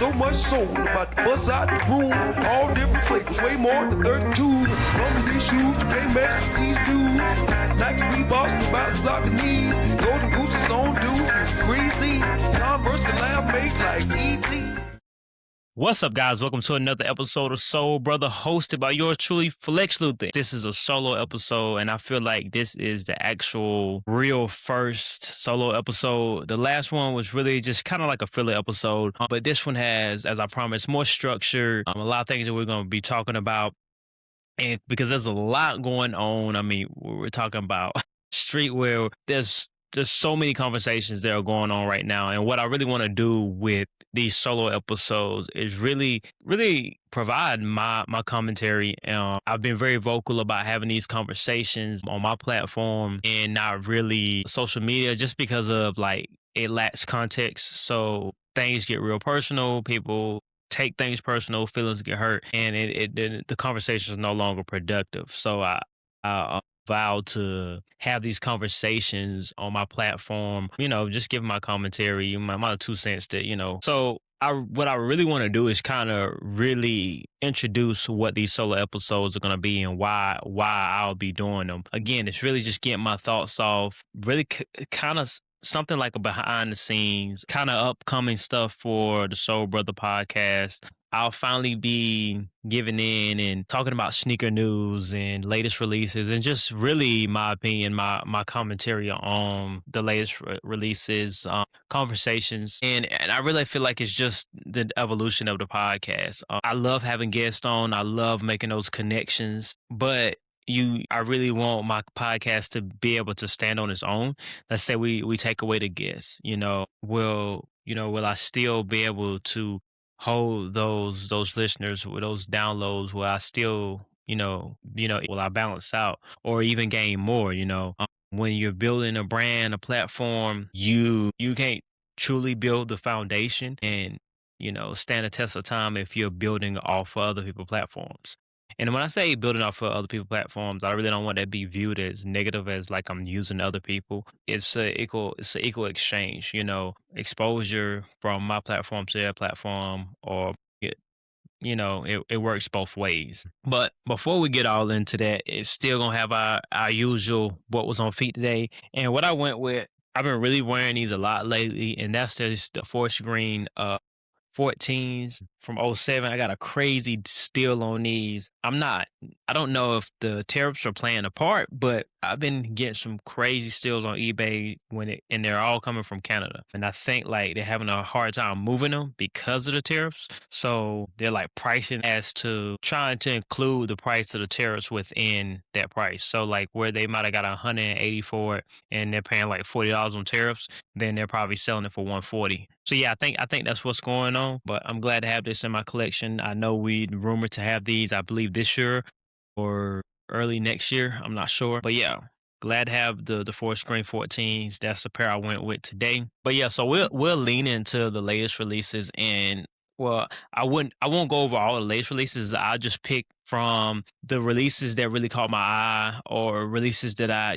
So much soul about to bust out the room. All different flavors, way more than 32. From these shoes, you can't mess with these dudes. Nike Reeboks about soccer knees. Golden Gooses on dudes, it's greasy. Converse collab make like easy. What's up, guys? Welcome to another episode of Soul Brother, hosted by yours truly, Flexx Luthor. This is a solo episode, and I feel like this is the actual real first solo episode. The last one was really just kind of like a filler episode, but this one has, as I promised, more structure, a lot of things that we're going to be talking about, and because there's a lot going on. I mean, we're talking about streetwear. There's so many conversations that are going on right now, and what I really want to do with these solo episodes is really provide my commentary. I've been very vocal about having these conversations on my platform and not really social media, just because of like it lacks context. So things get real personal. People take things personal, feelings get hurt, and the conversation is no longer productive. So I vow to have these conversations on my platform, just give my commentary, my 2 cents that. So what I really want to do is kind of really introduce what these solo episodes are going to be and why I'll be doing them. Again, it's really just getting my thoughts off, really kind of something like a behind the scenes, kind of upcoming stuff for the Soul Brother podcast. I'll finally be giving in and talking about sneaker news and latest releases, and just really my opinion, my commentary on the latest releases, conversations. And I really feel like it's just the evolution of the podcast. I love having guests on. I love making those connections, but I really want my podcast to be able to stand on its own. Let's say we take away the guests, will I still be able to hold those listeners with those downloads? Will I still, will I balance out or even gain more? When you're building a brand, a platform, you can't truly build the foundation and, stand the test of time if you're building off of other people's platforms. And when I say building off of other people's platforms, I really don't want that to be viewed as negative, as like I'm using other people. It's an equal exchange, exposure from my platform to their platform, or it works both ways. But before we get all into that, it's still gonna have our usual what was on feet today. And what I went with, I've been really wearing these a lot lately, and that's just the forest green 14s from '07. I got a crazy steal on these. I don't know if the tariffs are playing a part, but I've been getting some crazy steals on eBay and they're all coming from Canada. And I think like they're having a hard time moving them because of the tariffs. So they're like pricing as to trying to include the price of the tariffs within that price. So like where they might have got 180 for it and they're paying like $40 on tariffs, then they're probably selling it for 140. So yeah, I think that's what's going on. But I'm glad to have this in my collection. I know we rumored to have these, I believe, this year or early next year. I'm not sure. But yeah, glad to have the forest green 14s. That's the pair I went with today. But yeah, so we'll lean into the latest releases, and well, I won't go over all the latest releases. I'll just pick from the releases that really caught my eye, or releases that I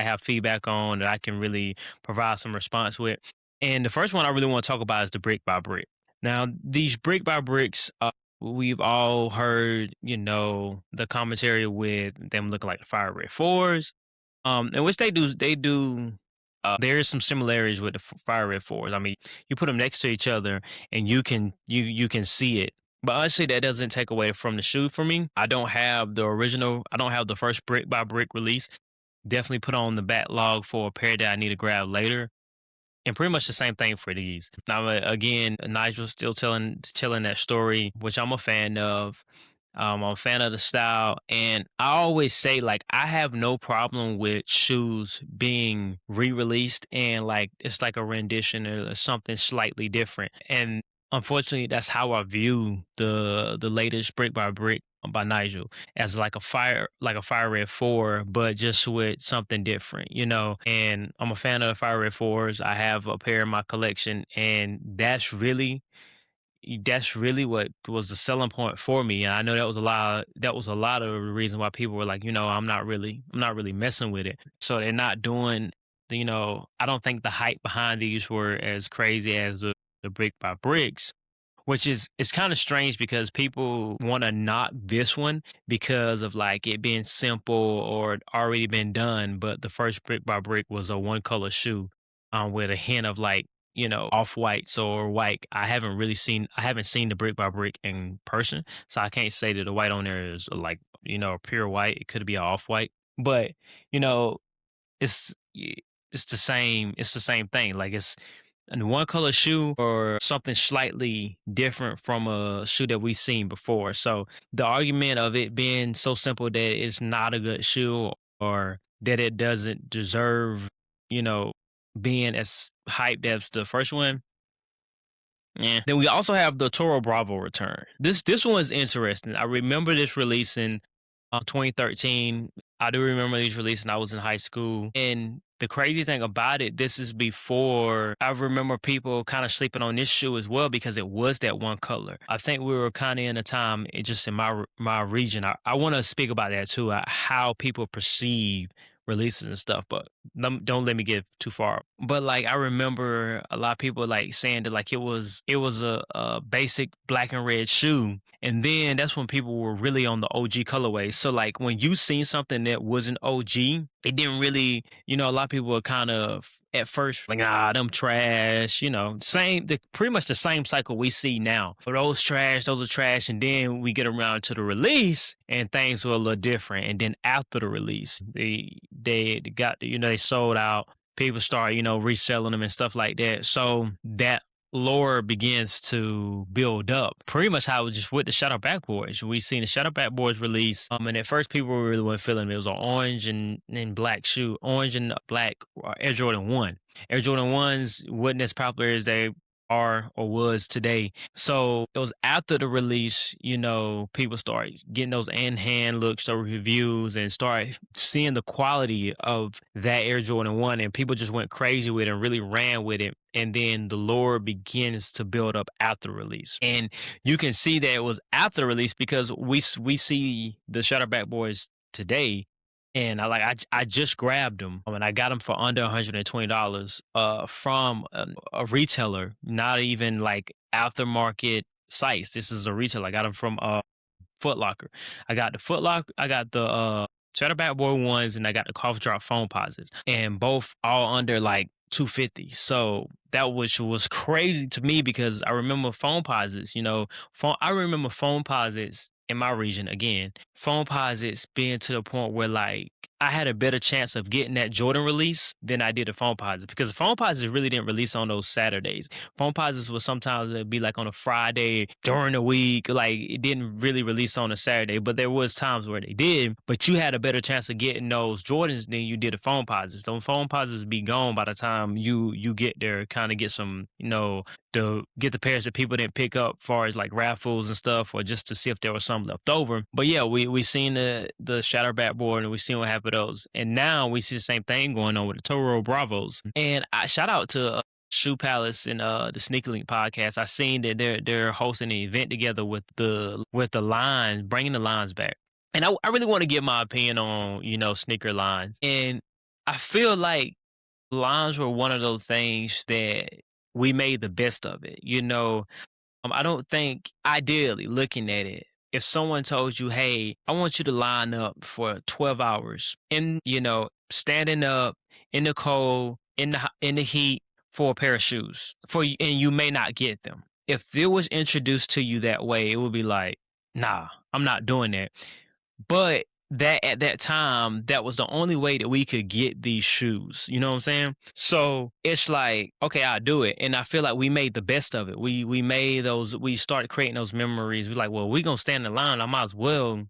have feedback on that I can really provide some response with. And the first one I really want to talk about is the brick by brick. Now, these brick by bricks, we've all heard, the commentary with them looking like the Fire Red 4s, in which they do. There is some similarities with the Fire Red 4s. I mean, you put them next to each other and you can see it. But honestly, that doesn't take away from the shoe for me. I don't have the original. I don't have the first brick by brick release. Definitely put on the backlog for a pair that I need to grab later. And pretty much the same thing for these. Now, again, Nigel's still telling that story, which I'm a fan of. I'm a fan of the style. And I always say, like, I have no problem with shoes being re-released and, like, it's like a rendition or something slightly different. And unfortunately, that's how I view the latest brick by brick by Nigel, as like a fire red 4, but just with something different, and I'm a fan of the Fire Red 4s. I have a pair in my collection, and that's really what was the selling point for me. And I know that was a lot of the reason why people were like, I'm not really messing with it. So they're not doing, I don't think the hype behind these were as crazy as the brick by bricks, which is it's kind of strange because people want to knock this one because of like it being simple or already been done. But the first brick by brick was a one color shoe, with a hint of like off whites or white. I haven't seen the brick by brick in person, so I can't say that the white on there is like pure white. It could be off white, but you know it's the same thing. Like it's and one color shoe or something slightly different from a shoe that we've seen before. So the argument of it being so simple that it's not a good shoe or that it doesn't deserve, you know, being as hyped as the first one. Yeah. Then we also have the Toro Bravo return. This one is interesting. I remember this release in 2013. I do remember these releasing. I was in high school, and the crazy thing about it, this is before I remember people kind of sleeping on this shoe as well because it was that one color. I think we were kind of in a time, just in my region. I want to speak about that too, how people perceive releases and stuff, but don't let me get too far. But like I remember a lot of people like saying that like it was a basic black and red shoe. And then that's when people were really on the OG colorway. So like when you seen something that wasn't OG, it didn't really, a lot of people were kind of at first like, them trash, pretty much the same cycle we see now. But those are trash. And then we get around to the release and things were a little different. And then after the release, they got, they sold out. People start, reselling them and stuff like that. So that lore begins to build up. Pretty much how it was just with the Shadow Backboards. We seen the Shadow Backboards release. And at first people really weren't feeling it. It was an orange and black shoe. Orange and black Air Jordan 1. Air Jordan 1s wasn't as popular as they are or was today. So it was after the release, people started getting those in-hand looks, those reviews, and started seeing the quality of that Air Jordan 1, and people just went crazy with it and really ran with it. And then the lore begins to build up after release. And you can see that it was after release because we see the Shutterback Boys today. And I just grabbed them and I got them for under $120 from a retailer, not even like aftermarket sites. This is a retailer. I got them from Foot Locker. I got the Shutterback Boy ones, and I got the Cough Drop Foam Posits, and both all under like $250. So that was crazy to me because I remember Foam Posits. I remember Foam Posits in my region again. Foam Posits being to the point where like I had a better chance of getting that Jordan release than I did the Foam Posits because the Foam Posits really didn't release on those Saturdays. Foam Posits was sometimes it'd be like on a Friday during the week. Like it didn't really release on a Saturday, but there was times where they did. But you had a better chance of getting those Jordans than you did the Foam Posits. Those Foam Posits be gone by the time you get there, kind of get some, to get the pairs that people didn't pick up, far as like raffles and stuff, or just to see if there was some left over. But yeah, we seen the Shatter Backboard and we seen what happened with those, and now we see the same thing going on with the Toro Bravos. And I shout out to Shoe Palace and the Sneaker Link podcast. I seen that they're hosting an event together with the lines, bringing the lines back. And I really want to give my opinion on sneaker lines, and I feel like lines were one of those things that we made the best of it. I don't think, ideally looking at it, if someone told you, hey, I want you to line up for 12 hours in, standing up in the cold, in the heat for a pair of shoes and you may not get them. If it was introduced to you that way, it would be like, nah, I'm not doing that. But that at that time, that was the only way that we could get these shoes. You know what I'm saying? So it's like, okay, I'll do it. And I feel like we made the best of it. We started creating those memories. We're like, well, we're going to stand in line. I might as well,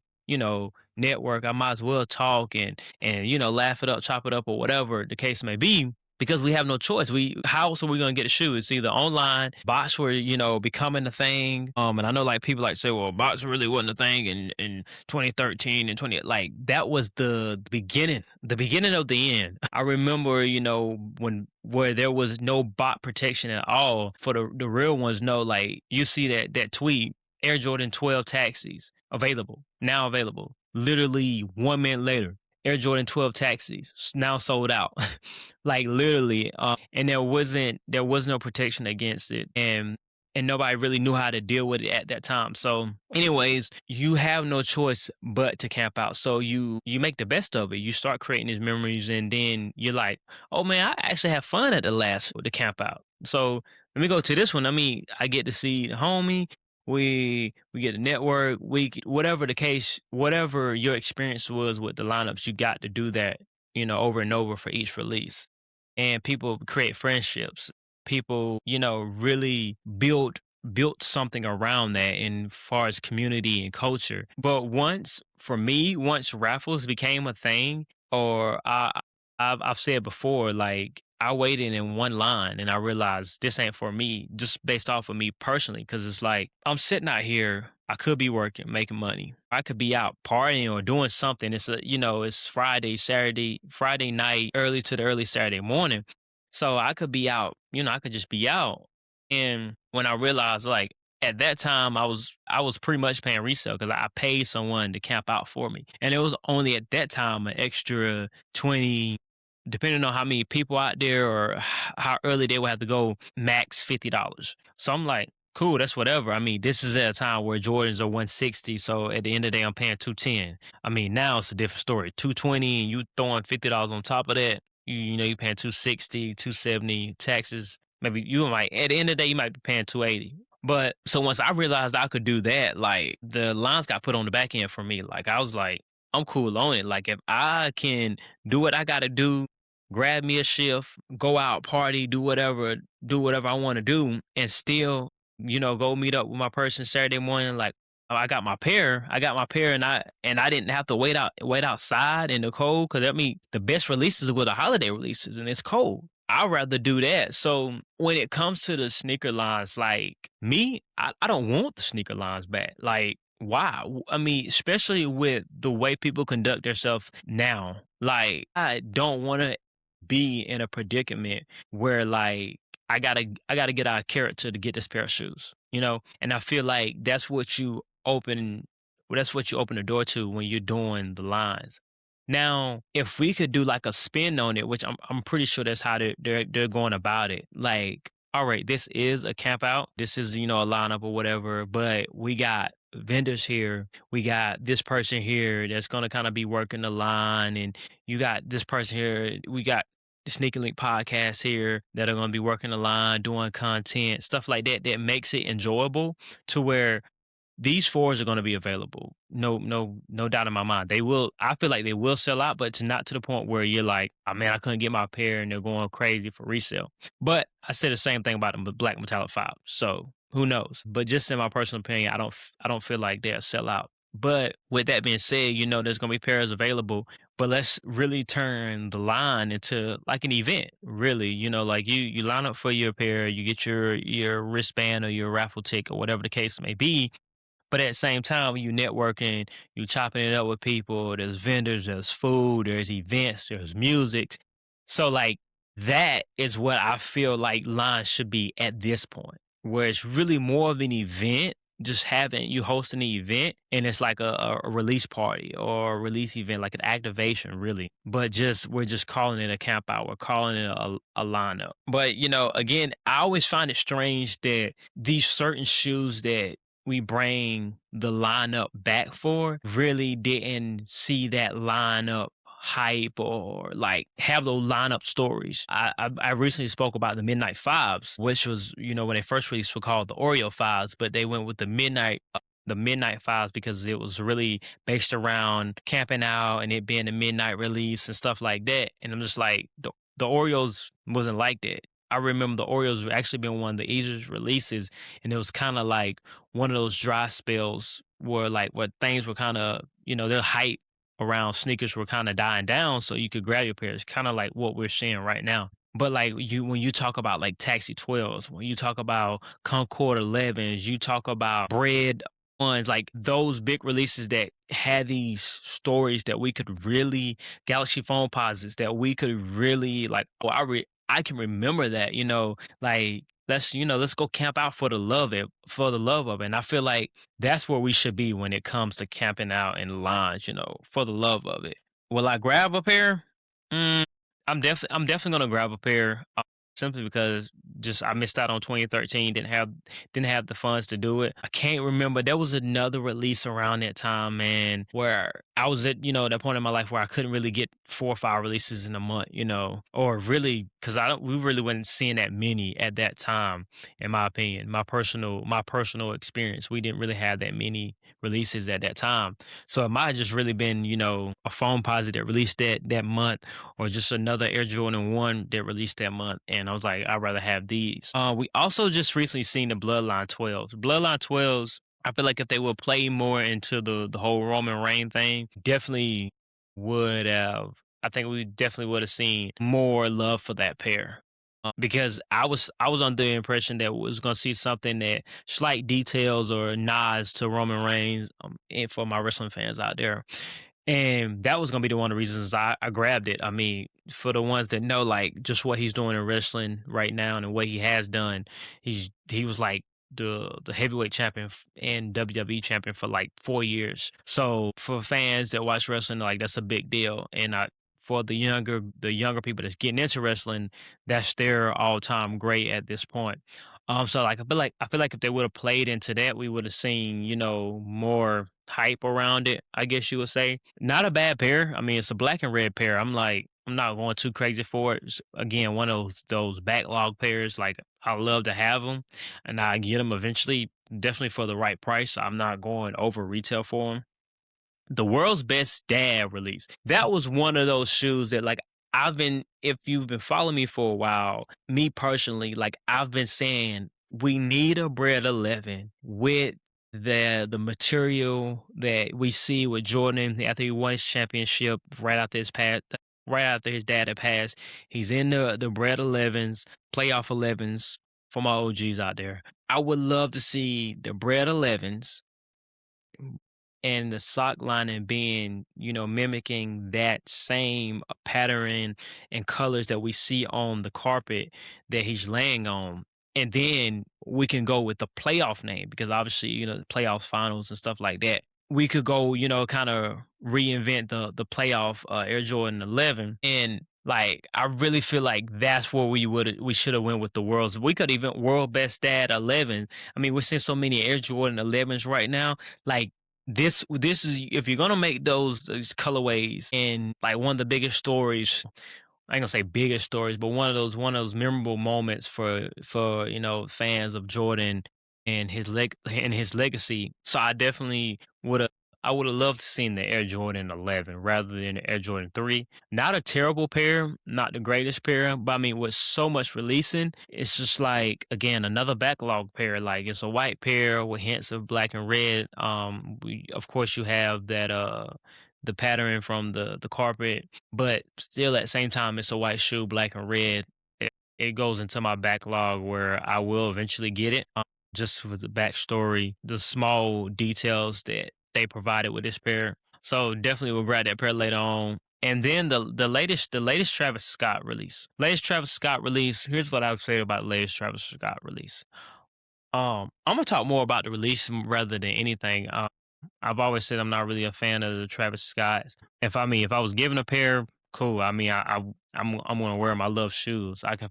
network. I might as well talk and laugh it up, chop it up, or whatever the case may be. Because we have no choice. How else are we gonna get a shoe? It's either online, bots were, becoming a thing. And I know like people like say, well, bots really wasn't a thing in 2013 and 20, like that was the beginning of the end. I remember, where there was no bot protection at all for the real ones. No, like you see that tweet, Air Jordan 12 taxis available, now available. Literally 1 minute later, Air Jordan 12 taxis now sold out. Like literally. And there was no protection against it. And nobody really knew how to deal with it at that time. So anyways, you have no choice but to camp out. So you make the best of it. You start creating these memories, and then you're like, oh man, I actually have fun at the camp out. So let me go to this one. I mean, I get to see the homie. We get a network. Whatever the case, whatever your experience was with the lineups, you got to do that, over and over for each release. And people create friendships. People, really built something around that in far as community and culture. But once raffles became a thing, or I've said before, like I waited in one line and I realized this ain't for me, just based off of me personally, because it's like I'm sitting out here. I could be working, making money. I could be out partying or doing something. It's Friday night, early to the early Saturday morning. So I could be out, I could just be out. And when I realized, like, at that time I was pretty much paying resale because I paid someone to camp out for me. And it was only at that time an extra 20, depending on how many people out there or how early they would have to go, max $50. So I'm like, cool, that's whatever. I mean, this is at a time where Jordans are 160, so at the end of the day I'm paying 210. I mean, now it's a different story. 220 and you throwing $50 on top of that, you're paying 260, 270 taxes. Maybe you might, at the end of the day, you might be paying 280. But so once I realized I could do that, like the lines got put on the back end for me. Like I was like, I'm cool on it. Like if I can do what I got to do, grab me a shift, go out, party, do whatever I want to do, and still, go meet up with my person Saturday morning. Like I got my pair, and I didn't have to wait outside in the cold, because I mean the best releases were the holiday releases, and it's cold. I'd rather do that. So when it comes to the sneaker lines, like me, I don't want the sneaker lines back. Like, why? I mean, especially with the way people conduct themselves now. Like, I don't want to be in a predicament where like I gotta get out of character to get this pair of shoes. And I feel like that's what you open the door to when you're doing the lines. Now, if we could do like a spin on it, which I'm pretty sure that's how they're going about it. Like, all right, this is a camp out. This is, a lineup or whatever, but we got vendors here. We got this person here that's gonna kind of be working the line, and you got this person here. We got the Sneaker Link podcast here that are gonna be working the line, doing content, stuff like that, that makes it enjoyable to where these fours are going to be available. No doubt in my mind. They will. I feel like they will sell out, but it's not to the point where you're like, oh man, I couldn't get my pair, and they're going crazy for resale. But I said the same thing about the Black Metallic 5. So who knows? But just in my personal opinion, I don't feel like they'll sell out. But with that being said, there's going to be pairs available. But let's really turn the line into like an event, really. Like you line up for your pair, you get your wristband or your raffle ticket or whatever the case may be. But at the same time, when you networking, you chopping it up with people, there's vendors, there's food, there's events, there's music. So like that is what I feel like lines should be at this point, where it's really more of an event, just having you hosting the event, and it's like a release party or a release event, like an activation really. But we're just calling it a camp out. We're calling it a lineup. But again, I always find it strange that these certain shoes that we bring the lineup back for really didn't see that lineup hype or like have those lineup stories. I recently spoke about the Midnight Fives, which was, when they first released were called the Oreo Fives, but they went with the Midnight Fives because it was really based around camping out and it being a midnight release and stuff like that. And I'm just like, the Oreos wasn't like that. I remember the Oreos actually been one of the easiest releases, and it was kind of like one of those dry spells where things were kind of, their hype around sneakers were kind of dying down, so you could grab your pairs, kind of like what we're seeing right now. But like when you talk about like Taxi 12s, when you talk about Concord 11s, you talk about Bread ones, like those big releases that had these stories that we could really, Galaxy phone posits that we could really like, I can remember that, like let's go camp out for the love of it. And I feel like that's where we should be when it comes to camping out in lines, for the love of it. Will I grab a pair? Mm, I'm definitely gonna grab a pair, simply because just I missed out on 2013. Didn't have the funds to do it. I can't remember. There was another release around that time, man, where I was at that point in my life where I couldn't really get 4 or 5 releases in a month, or really because I don't we really wasn't seeing that many at that time. In my opinion, my personal experience, we didn't really have that many releases at that time. So it might have just really been, a phone posit that released that month, or just another Air Jordan 1 that released that month. And I was like, I'd rather have these. We also just recently seen the Bloodline 12s. Bloodline 12s, I feel like if they would play more into the whole Roman Reign thing, definitely would have. I think we definitely would have seen more love for that pair. Because I was under the impression that we was gonna see something that slight details or nods to Roman Reigns, and for my wrestling fans out there. And that was gonna be the one of the reasons I grabbed it. I mean, for the ones that know like just what he's doing in wrestling right now and what he has done, he was like the heavyweight champion and WWE champion for like 4 years. So for fans that watch wrestling, like that's a big deal. And for the younger people that's getting into wrestling, that's their all time great at this point. So like I feel like if they would have played into that, we would have seen, more hype around it, I guess you would say. Not a bad pair. I mean, it's a black and red pair. I'm not going too crazy for it. Again, one of those backlog pairs. Like I love to have them, and I get them eventually, definitely for the right price. I'm not going over retail for them. The world's best dad release. That was one of those shoes that like if you've been following me for a while, me personally, like I've been saying we need a bread 11 with the material that we see with Jordan after he won his championship right after his dad had passed. He's in the bread 11s, playoff 11s for my OGs out there. I would love to see the bread 11s and the sock lining being, mimicking that same pattern and colors that we see on the carpet that he's laying on. And then we can go with the playoff name because obviously, the playoffs, finals, and stuff like that. We could go, kind of reinvent the playoff Air Jordan 11, and like I really feel like that's where we should have went with the worlds. We could even world best dad 11. I mean, we're seeing so many Air Jordan 11s right now. Like this is if you're gonna make those colorways, and like one of the biggest stories, I ain't gonna say biggest stories, but one of those memorable moments for fans of Jordan and his legacy. So I would have loved to seen the Air Jordan 11 rather than the Air Jordan 3. Not a terrible pair, not the greatest pair, but I mean with so much releasing, it's just like again another backlog pair. Like it's a white pair with hints of black and red. Of course you have that the pattern from the carpet, but still at the same time it's a white shoe, black and red. It goes into my backlog where I will eventually get it. Just for the backstory, the small details that they provided with this pair. So definitely will grab that pair later on. And then the latest Travis Scott release. Latest Travis Scott release. Here's what I would say about the latest Travis Scott release. I'm gonna talk more about the release rather than anything. I've always said I'm not really a fan of the Travis Scotts. If I was given a pair, cool. I mean, I'm gonna wear my love shoes. I can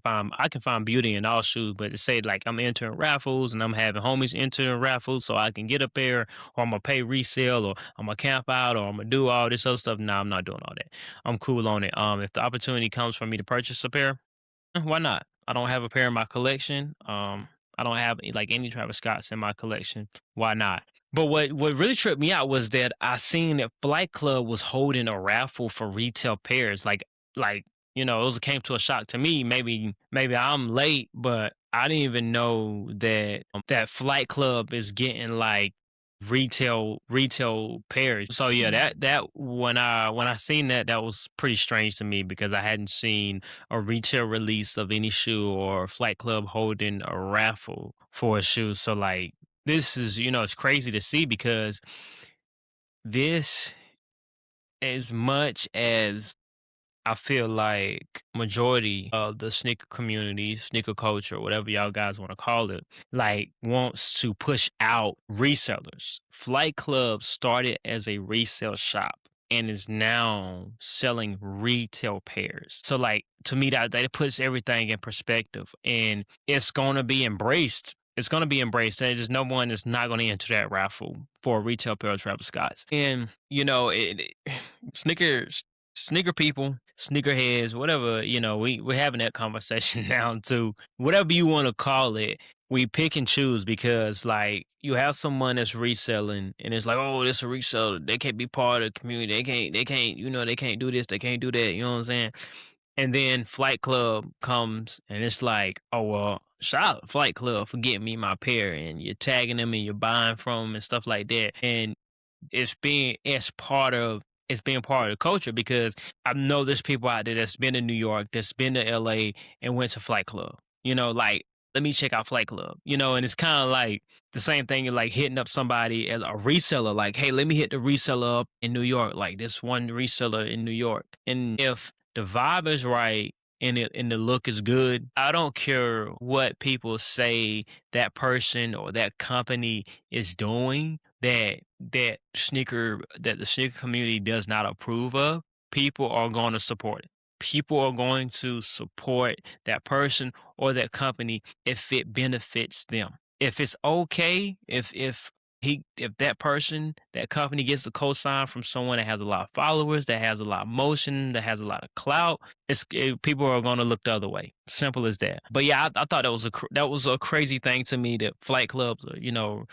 find beauty in all shoes, but to say like I'm entering raffles and I'm having homies entering raffles so I can get a pair, or I'm gonna pay resale, or I'm gonna camp out, or I'm gonna do all this other stuff. Nah, I'm not doing all that. I'm cool on it. If the opportunity comes for me to purchase a pair, why not? I don't have a pair in my collection. I don't have like any Travis Scotts in my collection. Why not? But what really tripped me out was that I seen that Flight Club was holding a raffle for retail pairs. Like it was came to a shock to me. Maybe I'm late, but I didn't even know that Flight Club is getting like retail pairs. So yeah, that when I seen that was pretty strange to me because I hadn't seen a retail release of any shoe or Flight Club holding a raffle for a shoe. So like this is it's crazy to see because this, as much as I feel like majority of the sneaker community, sneaker culture, whatever y'all guys want to call it, like wants to push out resellers. Flight Club started as a resale shop. and is now selling retail pairs. So like to me that puts everything in perspective, and it's gonna be embraced. It's gonna be embraced. There's no one that's not gonna enter that raffle for a retail pair of Travis Scotts. And sneakers, sneaker people, sneakerheads, whatever, we're having that conversation now too. Whatever you want to call it, we pick and choose because like you have someone that's reselling and it's like, oh, this a reseller. They can't be part of the community. They can't, they can't do this, they can't do that. You know what I'm saying? And then Flight Club comes and it's like, oh well, shout out Flight Club for getting me my pair, and you're tagging them and you're buying from them and stuff like that. And it's being part of the culture because I know there's people out there that's been to New York, that's been to LA and went to Flight Club. Like let me check out Flight Club. And it's kind of like the same thing like hitting up somebody as a reseller, like, hey, let me hit the reseller up in New York, like this one reseller in New York. And if the vibe is right and the look is good, I don't care what people say that person or that company is doing that the sneaker community does not approve of. People are going to support it. People are going to support that person or that company if it benefits them. If it's okay, if that person, that company gets a cosign from someone that has a lot of followers, that has a lot of motion, that has a lot of clout, people are going to look the other way. Simple as that. But yeah, I thought that was a crazy thing to me that flight clubs are,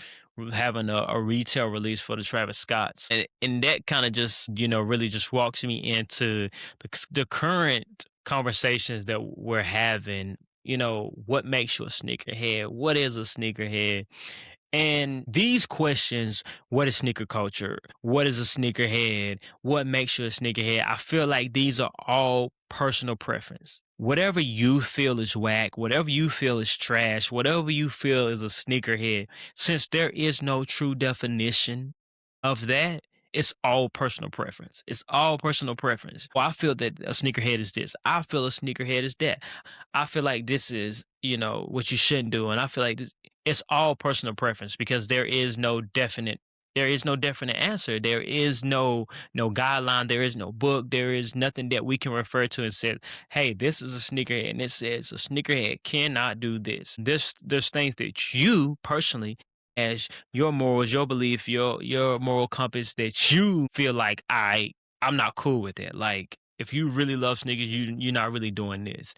having a retail release for the Travis Scotts, and that kind of just really just walks me into the current conversations that we're having. What makes you a sneakerhead? What is a sneakerhead? And these questions, what is sneaker culture? What is a sneakerhead? What makes you a sneakerhead? I feel like these are all personal preference. Whatever you feel is whack, whatever you feel is trash, whatever you feel is a sneakerhead, since there is no true definition of that, it's all personal preference. It's all personal preference. Well, I feel that a sneakerhead is this. I feel a sneakerhead is that. I feel like this is, what you shouldn't do. And I feel like it's all personal preference because there is no definite answer. There is no guideline, there is no book, there is nothing that we can refer to and say, hey, this is a sneakerhead, and it says a sneakerhead cannot do this. There's things that you personally, as your morals, your belief, your moral compass, that you feel like I'm not cool with that. Like if you really love sneakers, you're not really doing this.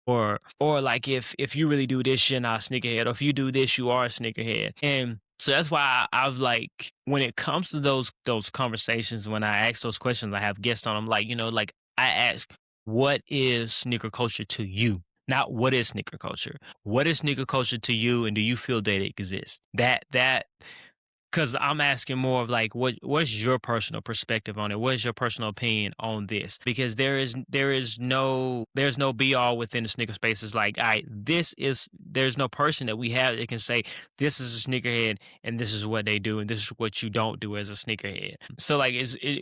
Or like if you really do this, you're not a sneakerhead. Or if you do this, you are a sneakerhead. And so that's why I've like when it comes to those conversations, when I ask those questions, I have guests on. I'm like, like I ask, what is sneaker culture to you? Not what is sneaker culture. What is sneaker culture to you, and do you feel that it exists? That because I'm asking more of like what's your personal perspective on it? What is your personal opinion on this? Because there's no be all within the sneaker space. It's like, all right, there's no person that we have that can say this is a sneakerhead and this is what they do and this is what you don't do as a sneakerhead. So like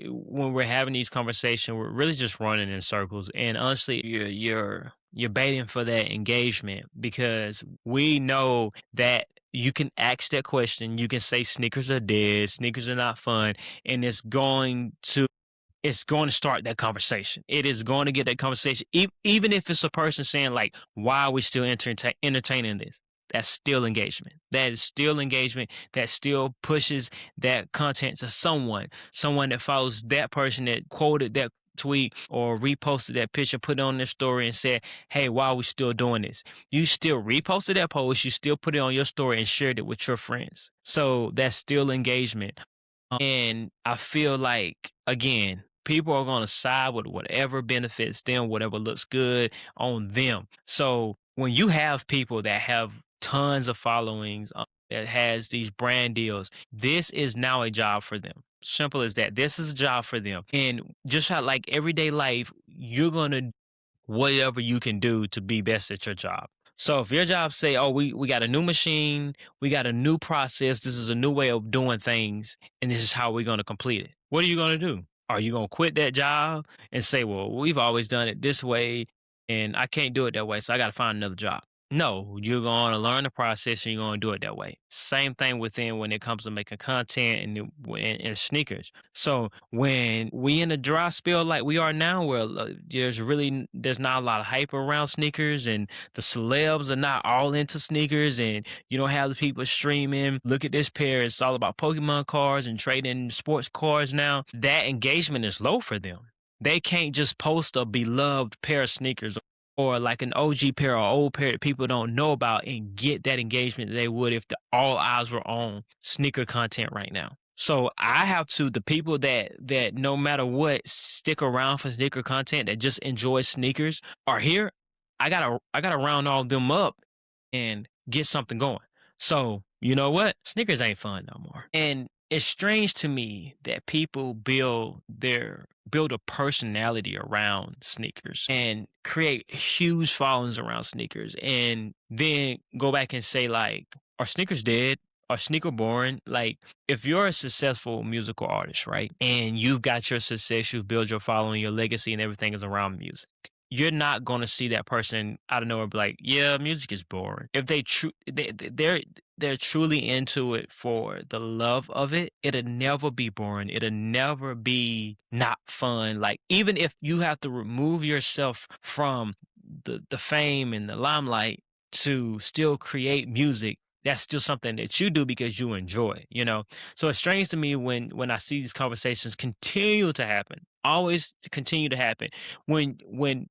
when we're having these conversations, we're really just running in circles. And honestly, you're baiting for that engagement because we know that you can ask that question. You can say sneakers are dead, sneakers are not fun, and it's going to start that conversation. It is going to get that conversation, even if it's a person saying like, "Why are we still entertaining this?" That's still engagement. That is still engagement. That still pushes that content to someone that follows that person that quoted that tweet or reposted that picture, put it on their story and said, hey, why are we still doing this? You still reposted that post, you still put it on your story and shared it with your friends. So that's still engagement. And I feel like, again, people are going to side with whatever benefits them, whatever looks good on them. So when you have people that have tons of followings, that has these brand deals, this is now a job for them. Simple as that. This is a job for them. And just how like everyday life, you're going to whatever you can do to be best at your job. So if your job say, oh, we got a new machine, we got a new process, this is a new way of doing things, and this is how we're going to complete it. What are you going to do? Are you going to quit that job and say, well, we've always done it this way and I can't do it that way, so I got to find another job? No, you're going to learn the process and you're going to do it that way. Same thing within when it comes to making content and sneakers. So when we in a dry spell like we are now, where there's not a lot of hype around sneakers, and the celebs are not all into sneakers, and you don't have the people streaming. Look at this pair; it's all about Pokemon cards and trading sports cards now. That engagement is low for them. They can't just post a beloved pair of sneakers or like an OG pair or old pair that people don't know about and get that engagement that they would if all eyes were on sneaker content right now. So I have to the people that no matter what stick around for sneaker content that just enjoy sneakers are here. I gotta round all of them up and get something going. So you know what? Sneakers ain't fun no more. And it's strange to me that people build a personality around sneakers and create huge followings around sneakers and then go back and say like, are sneakers dead? Are sneaker boring? Like if you're a successful musical artist, right? And you've got your success, you've built your following, your legacy and everything is around music. You're not going to see that person out of nowhere be like, yeah, music is boring. If they're truly into it for the love of it, it'll never be boring. It'll never be not fun. Like even if you have to remove yourself from the fame and the limelight to still create music, that's still something that you do because you enjoy, you know? So it's strange to me when I see these conversations continue to happen, always continue to happen when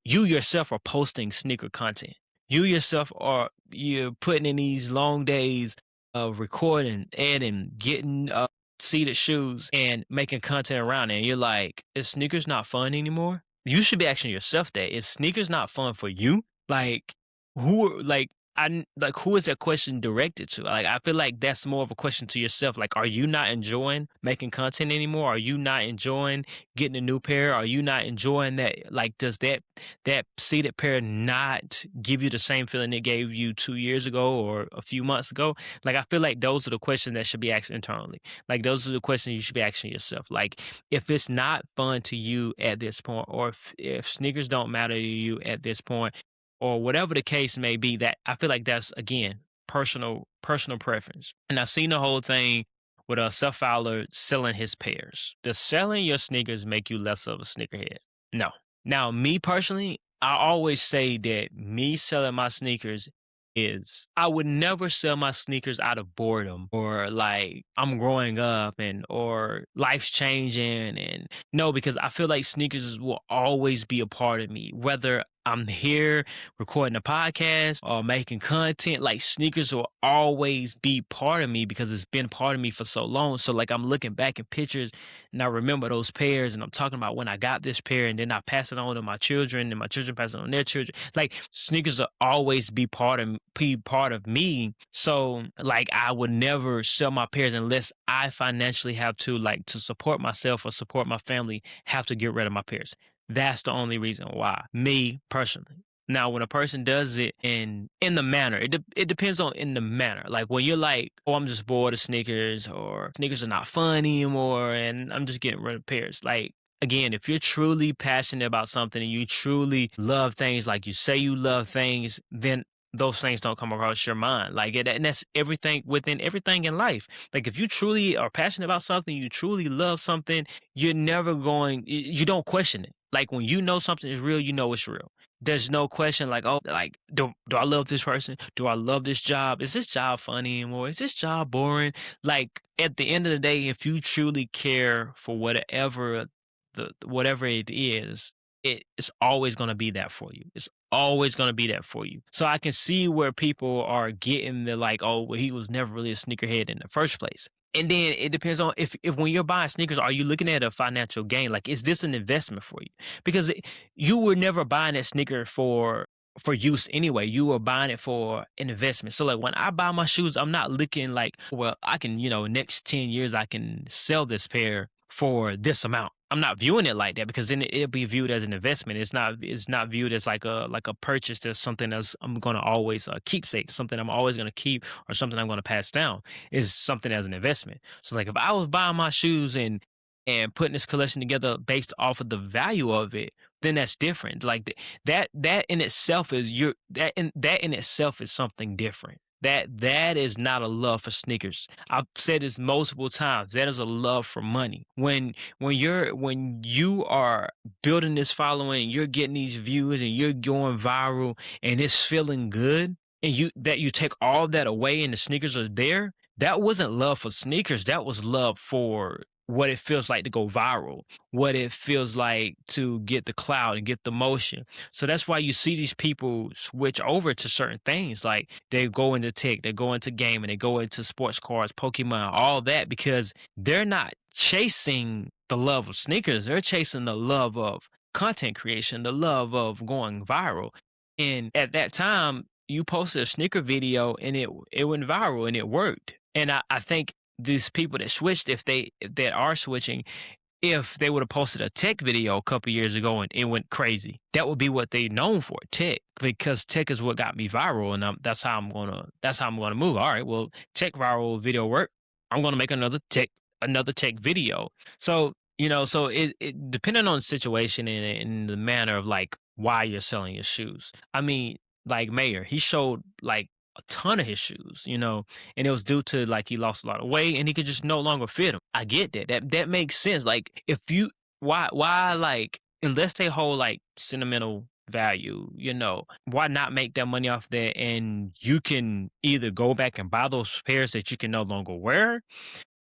you yourself are posting sneaker content. You yourself you're putting in these long days of recording, editing, getting seated shoes and making content around it. And you're like, is sneakers not fun anymore? You should be asking yourself that. Is sneakers not fun for you? Like who is that question directed to? Like I feel like that's more of a question to yourself. Like, are you not enjoying making content anymore? Are you not enjoying getting a new pair? Are you not enjoying that? Like, does that seated pair not give you the same feeling it gave you 2 years ago or a few months ago? Like I feel like those are the questions that should be asked internally. Like those are the questions you should be asking yourself. Like if it's not fun to you at this point, or if sneakers don't matter to you at this point, or whatever the case may be, that I feel like that's again personal preference. And I seen the whole thing with a Seth Fowler selling his pairs. Does selling your sneakers make you less of a sneakerhead? No. Now, me personally, I always say that me selling my sneakers is I would never sell my sneakers out of boredom or like I'm growing up and or life's changing, and no, because I feel like sneakers will always be a part of me, whether I'm here recording a podcast or making content. Like sneakers will always be part of me because it's been part of me for so long. So like I'm looking back at pictures and I remember those pairs and I'm talking about when I got this pair, and then I pass it on to my children and my children pass it on their children. Like sneakers will always be part of me. So like I would never sell my pairs unless I financially have to, like, to support myself or support my family, have to get rid of my pairs. That's the only reason why, me personally. Now, when a person does it in the manner, it depends on in the manner. Like when you're like, oh, I'm just bored of sneakers, or sneakers are not fun anymore, and I'm just getting rid of pairs. Like again, if you're truly passionate about something and you truly love things, like you say you love things, then those things don't come across your mind. Like and that's everything within everything in life. Like if you truly are passionate about something, you truly love something, you're never going, you don't question it. Like when you know something is real, you know it's real. There's no question like, oh, like, do I love this person? Do I love this job? Is this job funny anymore? Is this job boring? Like at the end of the day, if you truly care for whatever it is, it's always going to be that for you. It's always going to be that for you. So I can see where people are getting the like, oh, well, he was never really a sneakerhead in the first place. And then it depends on if when you're buying sneakers, are you looking at a financial gain? Like, is this an investment for you? Because you were never buying that sneaker for use anyway. You were buying it for an investment. So like when I buy my shoes, I'm not looking like, well, I can, next 10 years I can sell this pair for this amount. I'm not viewing it like that, because then it'll be viewed as an investment. It's not viewed as like a purchase. That's something else I'm gonna always keepsake, something I'm always gonna keep, or something I'm gonna pass down. Is something as an investment. So like if I was buying my shoes and putting this collection together based off of the value of it, then that's different. Like that in itself is that in itself is something different. That is not a love for sneakers. I've said this multiple times. That is a love for money. When you are building this following, you're getting these views and you're going viral and it's feeling good, and you take all that away and the sneakers are there, that wasn't love for sneakers. That was love for what it feels like to go viral, what it feels like to get the clout and get the motion. So that's why you see these people switch over to certain things. Like they go into tech, they go into gaming, they go into sports cars, Pokemon, all that, because they're not chasing the love of sneakers. They're chasing the love of content creation, the love of going viral. And at that time, you posted a sneaker video and it went viral and it worked. And I think these people that switched, if that are switching, if they would have posted a tech video a couple years ago and it went crazy, that would be what they known for, tech, because tech is what got me viral, and that's how I'm gonna move. All right, well, tech viral video work. I'm gonna make another tech video. So so it depending on the situation and the manner of like why you're selling your shoes. I mean, like Mayer, he showed like a ton of his shoes, and it was due to like he lost a lot of weight and he could just no longer fit them. I get that. That makes sense. Like if you why like unless they hold like sentimental value, why not make that money off that, and you can either go back and buy those pairs that you can no longer wear,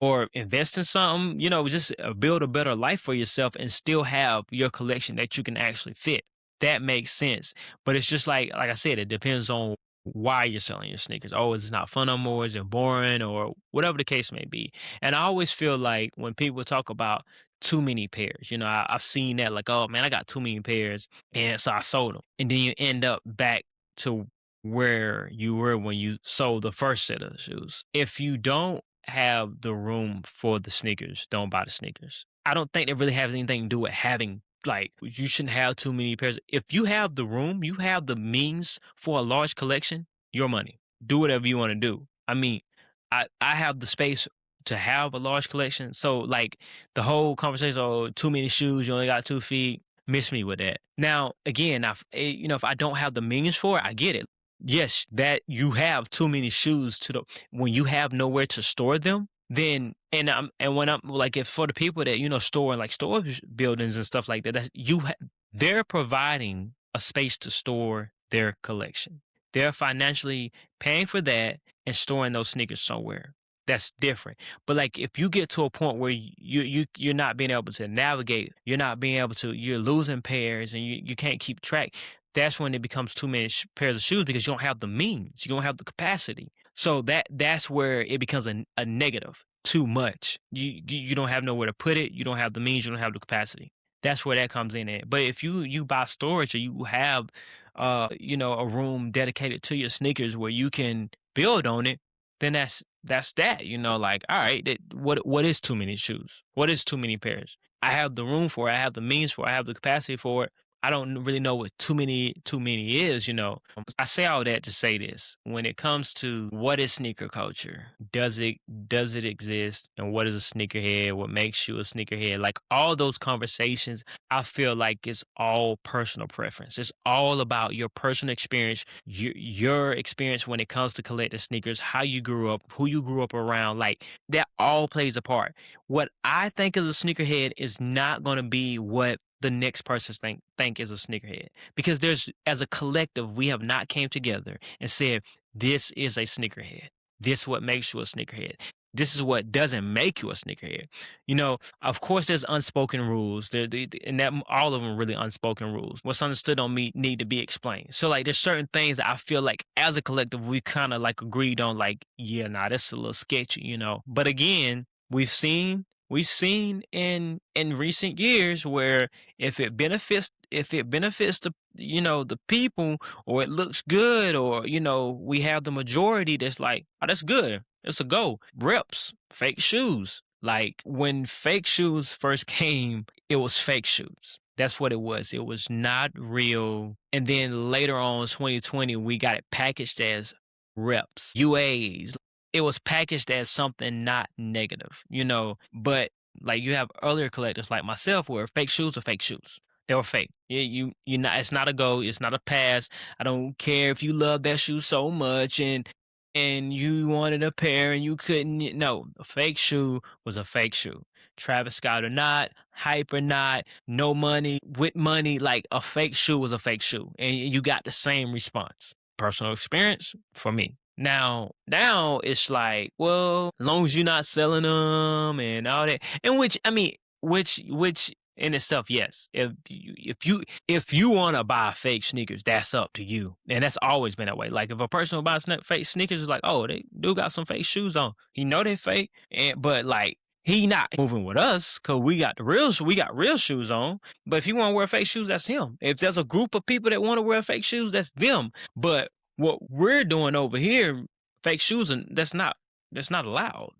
or invest in something, just build a better life for yourself and still have your collection that you can actually fit. That makes sense. But it's just like I said, it depends on why you're selling your sneakers. Oh, is it not fun no more? Is it boring? Or whatever the case may be. And I always feel like when people talk about too many pairs, I've seen that like, oh man, I got too many pairs, and so I sold them. And then you end up back to where you were when you sold the first set of shoes. If you don't have the room for the sneakers, don't buy the sneakers. I don't think it really has anything to do with having, like, you shouldn't have too many pairs. If you have the room, you have the means for a large collection, your money. Do whatever you want to do. I mean, I have the space to have a large collection. So like the whole conversation, oh, too many shoes, you only got 2 feet, miss me with that. Now, again, if I don't have the means for it, I get it. Yes, that you have too many shoes when you have nowhere to store them, then and when I'm like, if for the people that store in like storage buildings and stuff like that, they're providing a space to store their collection. They're financially paying for that and storing those sneakers somewhere. That's different. But like if you get to a point where you're not being able to navigate, you're losing pairs and you can't keep track. That's when it becomes too many pairs of shoes because you don't have the means, you don't have the capacity. So that's where it becomes a negative. Too much. You don't have nowhere to put it. You don't have the means. You don't have the capacity. That's where that comes in at. But if you buy storage or you have a room dedicated to your sneakers where you can build on it, then that's that. Like, all right, what is too many shoes? What is too many pairs? I have the room for it. I have the means for it. I have the capacity for it. I don't really know what too many is, I say all that to say this. When it comes to what is sneaker culture, does it exist, and what is a sneakerhead? What makes you a sneakerhead? Like all those conversations, I feel like it's all personal preference. It's all about your personal experience, your experience when it comes to collecting sneakers, how you grew up, who you grew up around. Like that all plays a part. What I think is a sneakerhead is not going to be what the next person think is a sneakerhead, because as a collective, we have not came together and said, this is a sneakerhead. This is what makes you a sneakerhead. This is what doesn't make you a sneakerhead. Of course, there's unspoken rules. And that all of them are really unspoken rules. What's understood don't need to be explained. So like, there's certain things that I feel like as a collective, we kind of like agreed on. Like, yeah, nah, that's a little sketchy, But again, we've seen in recent years where if it benefits the the people, or it looks good, or we have the majority that's like, oh, that's good, it's a go. Reps, fake shoes. Like when fake shoes first came, it was fake shoes. That's what it was. It was not real. And then later on, 2020, we got it packaged as reps, UAs. It was packaged as something not negative, but like you have earlier collectors like myself where fake shoes are fake shoes. They were fake. You not. It's not a go. It's not a pass. I don't care if you love that shoe so much and you wanted a pair and you couldn't. No, a fake shoe was a fake shoe. Travis Scott or not, hype or not, no money, with money, like a fake shoe was a fake shoe, and you got the same response. Personal experience for me. Now it's like, well, as long as you're not selling them and all that, and which I mean, which in itself, yes. If you want to buy fake sneakers, that's up to you, and that's always been that way. Like if a person who buys fake sneakers is like, oh, they do got some fake shoes on. He know they fake, but like he not moving with us because we got real shoes on. But if he want to wear fake shoes, that's him. If there's a group of people that want to wear fake shoes, that's them. But what we're doing over here, fake shoes, and that's not allowed,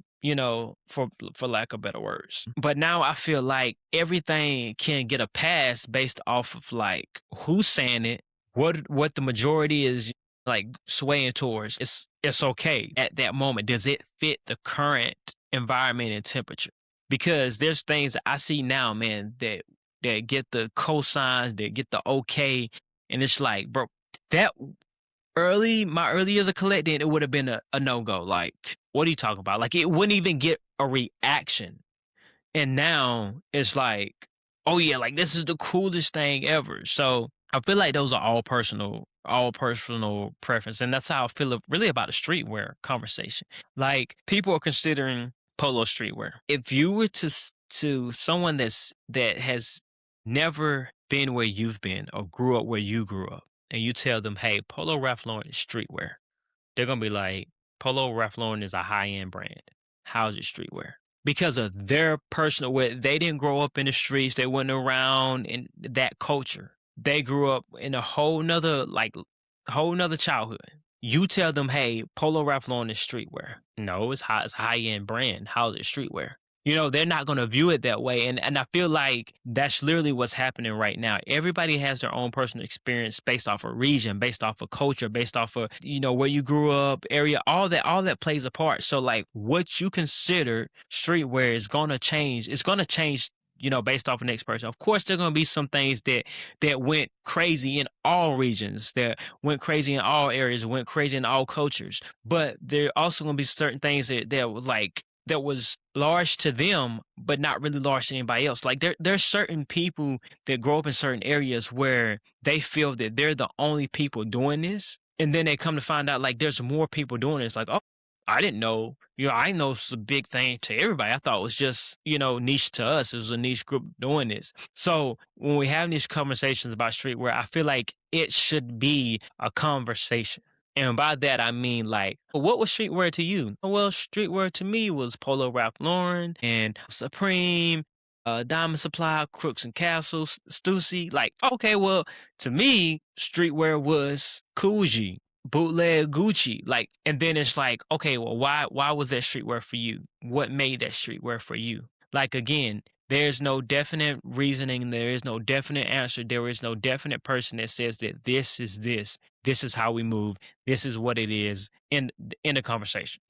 for lack of better words. But now I feel like everything can get a pass based off of like who's saying it, what the majority is like swaying towards. It's okay at that moment. Does it fit the current environment and temperature? Because there's things that I see now, man, that get the cosigns, that get the okay, and it's like, bro, that my early years of collecting, it would have been a no-go. Like, what are you talking about? Like, it wouldn't even get a reaction. And now it's like, oh yeah, like this is the coolest thing ever. So I feel like those are all personal preference. And that's how I feel really about the streetwear conversation. Like people are considering polo streetwear. If you were to someone that has never been where you've been or grew up where you grew up, and you tell them, hey, Polo Ralph Lauren is streetwear, they're gonna be like, Polo Ralph Lauren is a high-end brand. How's it streetwear? Because of their personal way, they didn't grow up in the streets, they weren't around in that culture. They grew up in a whole nother childhood. You tell them, hey, Polo Ralph Lauren is streetwear. No, it's a high-end brand. How's it streetwear? They're not going to view it that way. And I feel like that's literally what's happening right now. Everybody has their own personal experience based off of region, based off of culture, based off of, where you grew up, area, all that plays a part. So like what you consider streetwear is going to change. It's going to change, based off of the next person. Of course, there are going to be some things that went crazy in all regions, that went crazy in all areas, went crazy in all cultures. But there also going to be certain things that was large to them, but not really large to anybody else. Like there's certain people that grow up in certain areas where they feel that they're the only people doing this. And then they come to find out like there's more people doing this. Like, oh, I didn't know, I know it's a big thing to everybody. I thought it was just, niche to us. It was a niche group doing this. So when we have these conversations about streetwear, I feel like it should be a conversation. And by that, I mean, like, what was streetwear to you? Well, streetwear to me was Polo Ralph Lauren and Supreme, Diamond Supply, Crooks and Castles, Stussy. Like, okay, well, to me, streetwear was Coogee, bootleg Gucci. Like, and then it's like, okay, well, why was that streetwear for you? What made that streetwear for you? Like, again, there's no definite reasoning. There is no definite answer. There is no definite person that says that this is this. This is how we move. This is what it is in the conversation,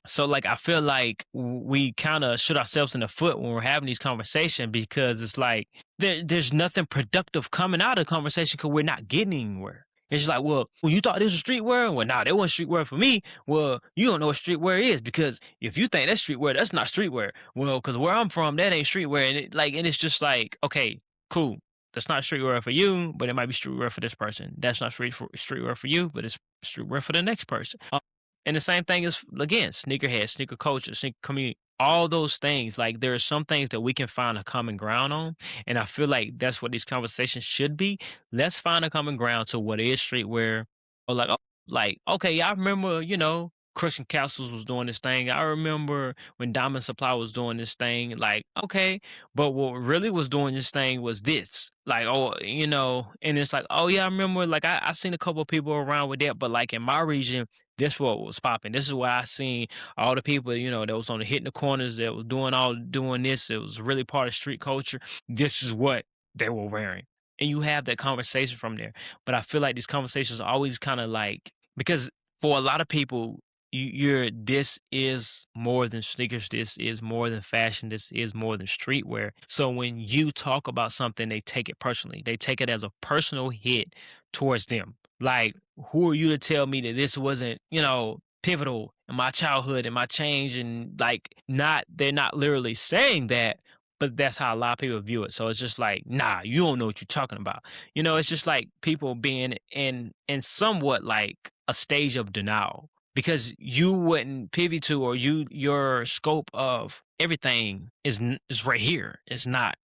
So like, I feel like we kind of shoot ourselves in the foot when we're having these conversations because it's like there's nothing productive coming out of the conversation because we're not getting anywhere. It's just like, well, you thought this was streetwear? Well, nah, that wasn't streetwear for me. Well, you don't know what streetwear is because if you think that's streetwear, that's not streetwear. Well, because where I'm from, that ain't streetwear. And it's just like, okay, cool. That's not streetwear for you, but it might be streetwear for this person. That's not streetwear for you, but it's streetwear for the next person. And the same thing is, again, sneakerhead, sneaker culture, sneaker community, all those things. Like, there are some things that we can find a common ground on. And I feel like that's what these conversations should be. Let's find a common ground to what is streetwear. Or okay, I remember, Christian Castles was doing this thing. I remember when Diamond Supply was doing this thing. Like, okay, but what really was doing this thing was this. Like, oh, and it's like, oh yeah, I remember. Like, I seen a couple of people around with that, but like in my region, this what was popping. This is where I seen all the people, that was on the hitting the corners, that was doing this. It was really part of street culture. This is what they were wearing, and you have that conversation from there. But I feel like these conversations are always kind of like because for a lot of people, this is more than sneakers, this is more than fashion, this is more than streetwear. So when you talk about something, they take it personally. They take it as a personal hit towards them. Like, who are you to tell me that this wasn't, pivotal in my childhood and my change? And like, they're not literally saying that, but that's how a lot of people view it. So it's just like, nah, you don't know what you're talking about. It's just like people being in somewhat like a stage of denial because you wouldn't pivot to, or your scope of everything is right here. It's not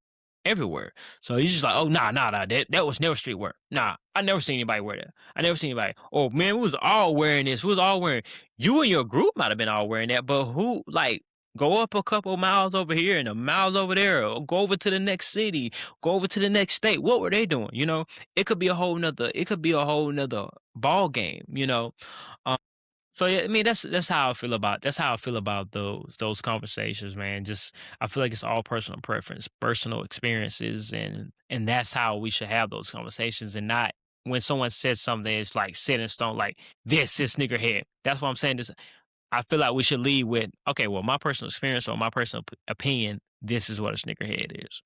everywhere. So he's just like, oh, nah, that was never streetwear. Nah, I never seen anybody wear that. I never seen anybody. Oh man, we was all wearing this. We was all wearing. You and your group might have been all wearing that, but who like? Go up a couple miles over here and a miles over there, or go over to the next city, go over to the next state. What were they doing? It could be a whole nother, ball game, so yeah, I mean that's how I feel about those conversations, man. Just I feel like it's all personal preference, personal experiences, and that's how we should have those conversations, and not when someone says something it's like set in stone, like this is sneakerhead. That's what I'm saying. This I feel like we should lead with, okay, well, my personal experience or my personal opinion, this is what a sneakerhead is.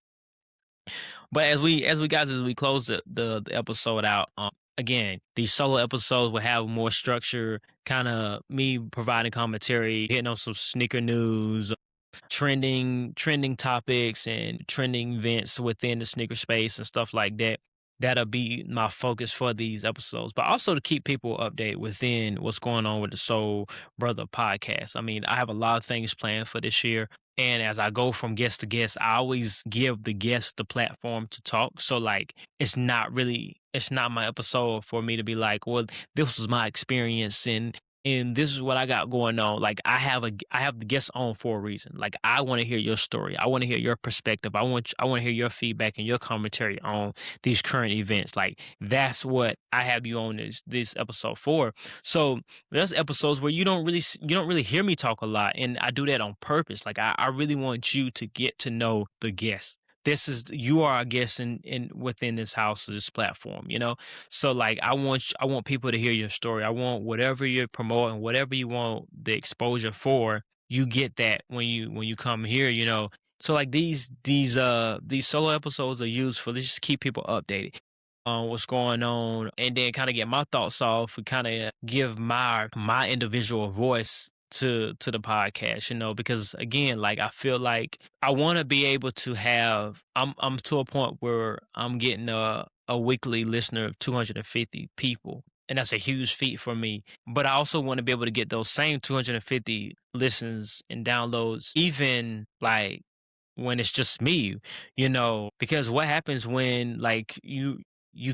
But as we close the episode out, again, these solo episodes will have more structure, kind of me providing commentary, hitting on some sneaker news, trending topics and trending events within the sneaker space and stuff like that. That'll be my focus for these episodes, but also to keep people updated within what's going on with the Soul Brother podcast. I mean, I have a lot of things planned for this year. And as I go from guest to guest, I always give the guest the platform to talk. So like it's not my episode for me to be like, well, this was my experience and this is what I got going on. Like I have the guests on for a reason. Like I want to hear your story. I want to hear your perspective. I want to hear your feedback and your commentary on these current events. Like that's what I have you on this episode for. So there's episodes where you don't really hear me talk a lot, and I do that on purpose. Like I really want you to get to know the guest. You are a guest in within this house, this platform, so like I want people to hear your story. I want whatever you're promoting, whatever you want the exposure for, you get that when you come here, So like these solo episodes are used for just keep people updated on what's going on, and then kind of get my thoughts off and kind of give my individual voice to the podcast, because again, like I feel like I want to be able to have I'm to a point where I'm getting a weekly listener of 250 people, and that's a huge feat for me. But I also want to be able to get those same 250 listens and downloads, even like when it's just me, because what happens when like you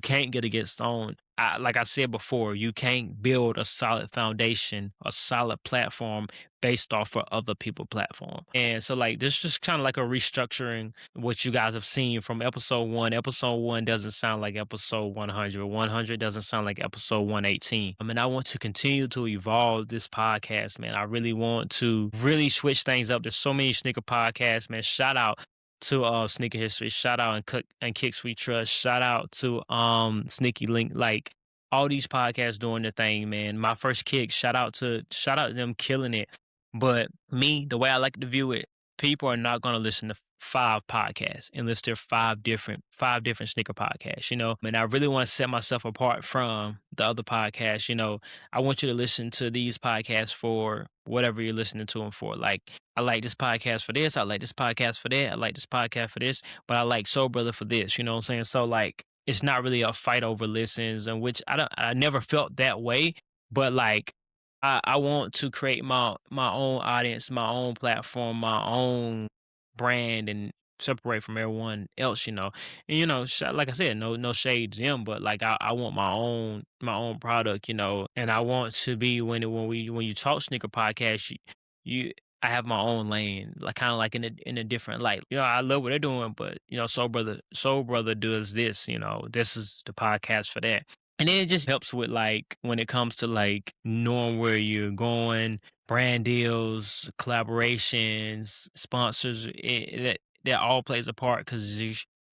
can't get a guest on. Like I said before, you can't build a solid foundation, a solid platform based off of other people platform. And so like this just kind of like a restructuring what you guys have seen from episode 1. Episode 1 doesn't sound like episode 100. 100 doesn't sound like episode 118. I mean, I want to continue to evolve this podcast, man. I really want to really switch things up. There's so many sneaker podcasts, man. Shout out to Sneaker History, shout out and Kicks We Trust, shout out to Sneaky Link, like all these podcasts doing their thing, man. My first kick, shout out to them killing it. But me, the way I like to view it, people are not gonna listen to 5 podcasts unless they're five different sneaker podcasts, And I really want to set myself apart from the other podcasts, I want you to listen to these podcasts for whatever you're listening to them for. Like I like this podcast for this, I like this podcast for that, I like this podcast for this, but I like Soul Brother for this, you know what I'm saying? So like it's not really a fight over listens, and which I never felt that way, but like I want to create my own audience, my own platform, my own brand, and separate from everyone else, And like I said, no shade to them, but like I want my own product, and I want to be when you talk sneaker podcast, you I have my own lane, like kind of like in a different light. I love what they're doing, but Soul Brother does this, this is the podcast for that. And then it just helps with like when it comes to like knowing where you're going, brand deals, collaborations, sponsors. That all plays a part because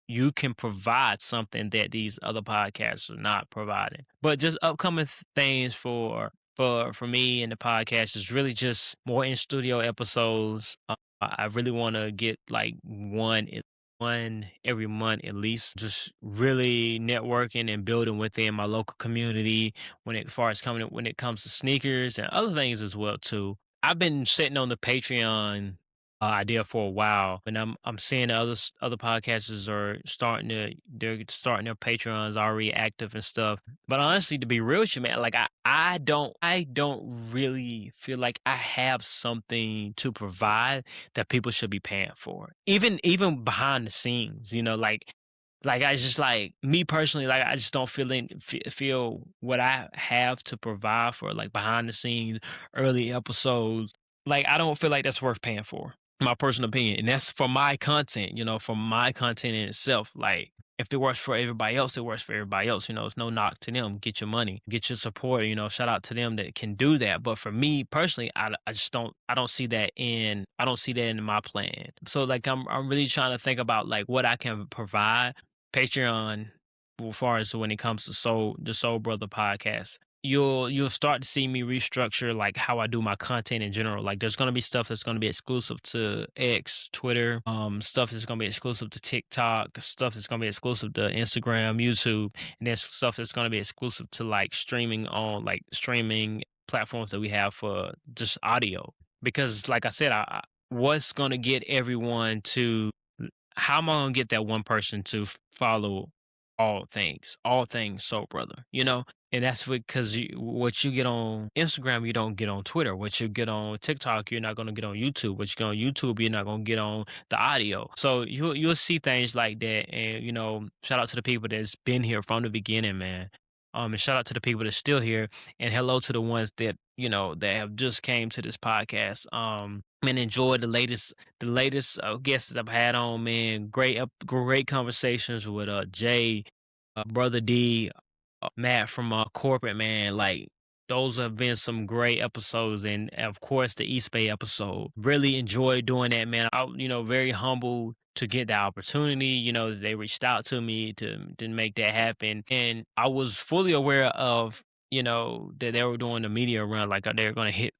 you can provide something that these other podcasts are not providing. But just upcoming things for for me and the podcast is really just more in studio episodes. I really want to get like one every month at least. Just really networking and building within my local community when it comes to sneakers and other things as well too. I've been sitting on the Patreon idea for a while, and I'm seeing other podcasters are they're starting their Patreons already active and stuff. But honestly, to be real with you, man, like I don't really feel like I have something to provide that people should be paying for. Even behind the scenes, like I just like me personally, like I just don't feel what I have to provide for like behind the scenes, early episodes. Like I don't feel like that's worth paying for. My personal opinion, and that's for my content. For my content in itself. Like if it works for everybody else, it works for everybody else. It's no knock to them. Get your money, get your support. Shout out to them that can do that. But for me personally, I just don't see that in my plan. So like I'm really trying to think about like what I can provide Patreon, as far as when it comes to the Soul Brother podcast. You'll start to see me restructure like how I do my content in general. Like there's gonna be stuff that's gonna be exclusive to X, Twitter, stuff that's gonna be exclusive to TikTok, stuff that's gonna be exclusive to Instagram, YouTube, and then stuff that's gonna be exclusive to like streaming platforms that we have for just audio. Because like I said, what's gonna get everyone to how am I gonna get that one person to follow all things Soul Brother, And that's because what you get on Instagram, you don't get on Twitter. What you get on TikTok, you're not gonna get on YouTube. What you get on YouTube, you're not gonna get on the audio. So you'll see things like that, and shout out to the people that's been here from the beginning, man. And shout out to the people that's still here, and hello to the ones that that have just came to this podcast. And enjoy the latest guests I've had on, man. Great conversations with Jay, Brother D, Matt from Corporate, man. Like those have been some great episodes, and of course the East Bay episode. Really enjoyed doing that, man. I very humble to get the opportunity. They reached out to me to make that happen, and I was fully aware of that they were doing the media run, like they're gonna hit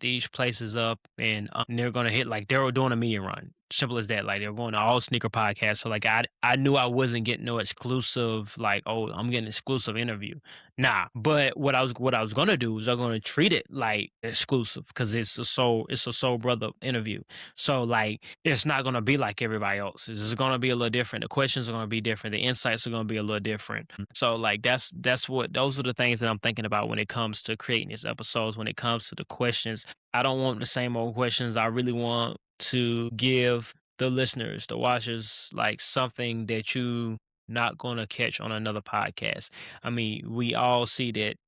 these places up, and they're gonna hit like they were doing a media run. Simple as that. Like they're going to all sneaker podcasts. So like I knew I wasn't getting no exclusive. Like I'm getting exclusive interview. Nah. But what I was gonna do is I'm gonna treat it like exclusive because it's a soul brother interview. So like it's not gonna be like everybody else. It's gonna be a little different. The questions are gonna be different. The insights are gonna be a little different. So like those are the things that I'm thinking about when it comes to creating these episodes. When it comes to the questions, I don't want the same old questions. I really want to give the listeners, the watchers, like something that you not gonna catch on another podcast. I mean, we all see that,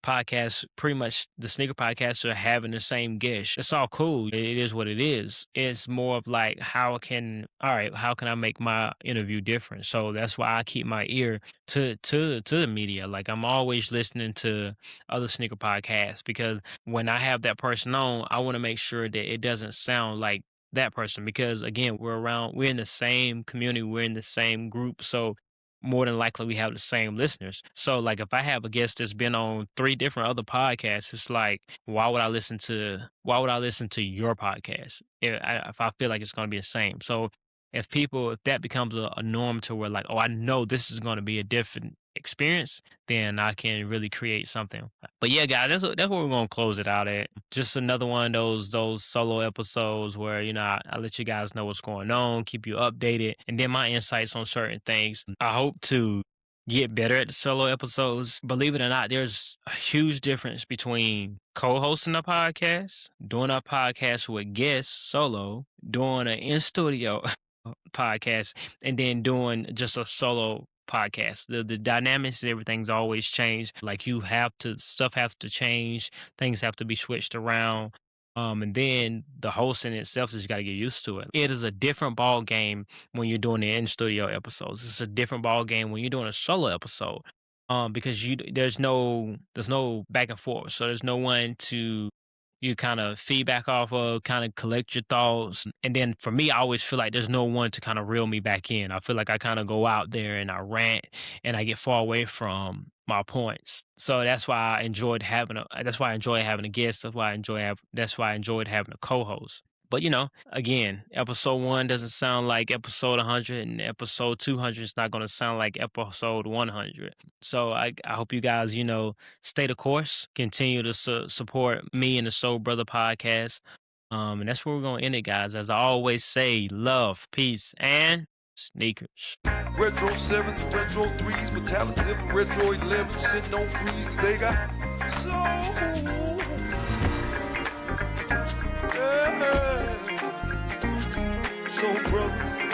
podcasts, pretty much the sneaker podcasts are having the same guest. It's all cool. It is what it is. It's more of like how can I make my interview different? So that's why I keep my ear to the media. Like I'm always listening to other sneaker podcasts because when I have that person on, I want to make sure that it doesn't sound like that person because again, we're in the same community, we're in the same group. So more than likely we have the same listeners. So like if I have a guest that's been on three different other podcasts, it's like why would I listen to your podcast if I feel like it's going to be the same? So if that becomes a norm to where like, oh, I know this is going to be a different experience, then I can really create something. But yeah, guys, that's what we're gonna close it out at. Just another one of those solo episodes where I let you guys know what's going on, keep you updated, and then my insights on certain things. I hope to get better at the solo episodes. Believe it or not, there's a huge difference between co-hosting a podcast, doing a podcast with guests solo, doing an in studio podcast, and then doing just a solo podcast. The dynamics and everything's always changed. Like stuff have to change, things have to be switched around. And then the hosting itself just got to get used to it. It is a different ball game when you're doing the in studio episodes. It's a different ball game when you're doing a solo episode. Because there's no back and forth, so there's no one to you kind of feedback off of, kind of collect your thoughts. And then for me, I always feel like there's no one to kind of reel me back in. I feel like I kind of go out there and I rant and I get far away from my points. So that's why I enjoyed having that's why I enjoy having a guest. That's why I enjoyed having a co-host. But again, episode 1 doesn't sound like episode 100, and episode 200 is not going to sound like episode 100. So I hope you guys, stay the course, continue to support me and the Soul Brother podcast. And that's where we're going to end it, guys. As I always say, love, peace, and sneakers. Retro 7s, retro 3s, metallic silver, retro 11, sitting on freeze. They got soul. Yeah. Soul Brothers.